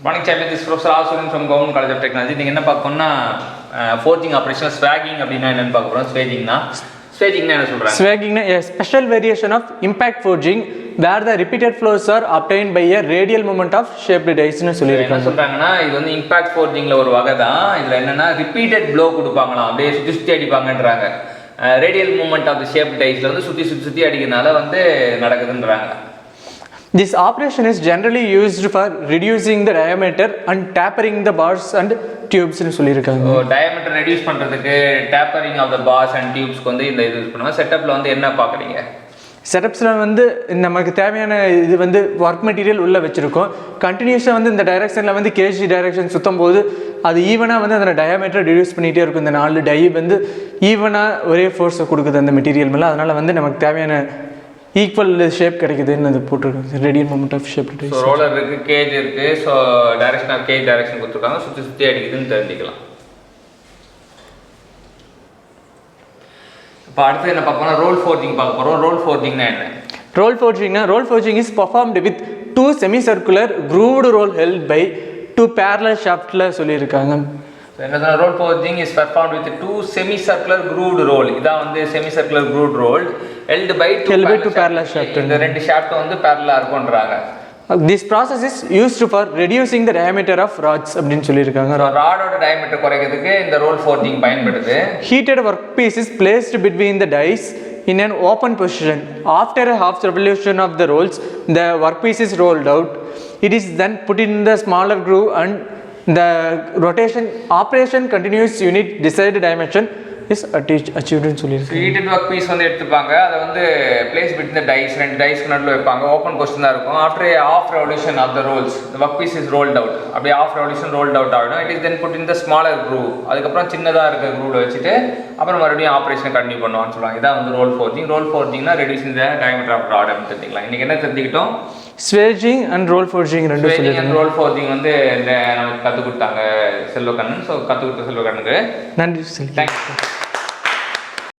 Morning, Champion. This is Professor Asurin from Government College of Technology. நீங்கள் என்ன பார்க்கணும்னா forging operation, swagging அப்படின்னா என்னன்னு பார்க்க போகிறோம். Swaggingனா என்ன சொல்கிறாங்க? Swaggingனா a special variation of impact forging where the repeated flows are obtained by a radial movement of shaped dice-னு சொல்லியிருக்காங்க. என்ன சொல்கிறாங்கன்னா இது வந்து இம்பாக்ட் ஃபோர்ஜிங்கில் ஒரு வகை தான். இதில் என்னென்னா ரிப்பீட்டட் ப்ளோ கொடுப்பாங்களாம், அப்படியே சுற்றி அடிப்பாங்கன்றாங்க. Radial movement of the shape டைஸில் வந்து சுற்றி அடிக்கிறதுனால வந்து நடக்குதுன்றாங்க. This operation is generally used for reducing the diameter and tapering the bars and tubes னு சொல்லியிருக்காங்க. டயாமீட்டர் ரெடியூஸ் பண்ணுறதுக்கு tapering of the bars and டியூப்ஸ்க்கு வந்து இந்த இது யூஸ் பண்ணுவாங்க. செட்டப்பில் வந்து என்ன பார்க்குறீங்க? செட்டப்ஸில் வந்து நமக்கு தேவையான இது வந்து ஒர்க் மெட்டீரியல் உள்ளே வச்சுருக்கோம். கண்டினியூஸாக வந்து இந்த டைரெக்ஷனில் வந்து கேஜி டைரெக்ஷன் சுற்றும் போது அது ஈவனாக வந்து அந்த டயாமீட்டர் ரெடியூஸ் பண்ணிகிட்டே இருக்கும். இந்த 4 டை வந்து ஈவனாக ஒரே ஃபோர்ஸை கொடுக்குது அந்த மெட்டீரியல் மேலே. அதனால் வந்து நமக்கு தேவையான ஈக்குவல் ஷேப் கிடைக்குதுன்னு அது போட்டிருக்காங்க. Radial moment of shape dies. So roller இருக்குது, கேஜ் இருக்குது. So direction of cage direction கொடுத்துருக்காங்க, சுற்றி அடிக்குதுன்னு தெரிஞ்சுக்கலாம். இப்போ அடுத்து என்ன பார்க்க போனால் ரோல் ஃபோர்ஜிங் பார்க்க போகிறோம். ரோல் ஃபோர்ஜிங்னா என்ன? Roll forging is performed with 2 semicircular grooved roll held by 2 parallel shaftல சொல்லியிருக்காங்க. என்ன roll forging is performed with 2 semicircular grooved roll. இதான் வந்து semicircular grooved roll held by 2 parallel shaft. இந்த 2 ஷாஃப்ட் வந்து parallel இருக்கும்ன்றாங்க. This process is used for reducing the diameter of rods அப்படினு சொல்லியிருக்காங்க. ராடோட diameter குறைக்கிறதுக்கு இந்த ரோல் ஃபோர்ஜிங் பயன்படுது. Heated workpiece is placed between the dies in an open position. After a half revolution of the rolls, the workpiece is rolled out. It is then put in the smaller groove and the rotation operation continues unit desired dimension is achieved னு சொல்லியிருக்காங்க. Heated work piece வந்து எடுத்துப்பாங்க, அதை வந்து place between the dies, 2 டைஸ்க்கு நடுவில் வைப்பாங்க. Open question தான் இருக்கும். After half revolution of the rolls the work piece is rolled out. அப்படியே ஆஃப் ரெவல்யூஷன் ரோல்ட் அவுட் ஆகிடும். It is then put in the smaller groove. அதுக்கப்புறம் சின்னதாக இருக்க க்ரூவில் வச்சுட்டு அப்புறம் மறுபடியும் ஆப்ரேஷன் கண்டினியூ பண்ணுவான்னு சொல்லுவாங்க. இதான் வந்து ரோல் ஃபோர்ஜிங். ரோல் ஃபோர்ஜிங்னா reducing the diameter of rod அப்படின்னு தெரிஞ்சுக்கலாம். இன்றைக்கி என்ன தெரிஞ்சுக்கிட்டோம்? ஸ்வேஜிங் அண்ட் ரோல் ஃபோர்ஜிங் ரெண்டும் சொல்லியிருக்காங்க. ரோல் ஃபோர்ஜிங் வந்து நமக்கு கற்றுக் கொடுத்தாங்க செல்வக்கண்ணன். ஸோ கற்றுக் கொடுத்த செல்வக்கண்ணுக்கு நன்றி. தேங்க்யூ.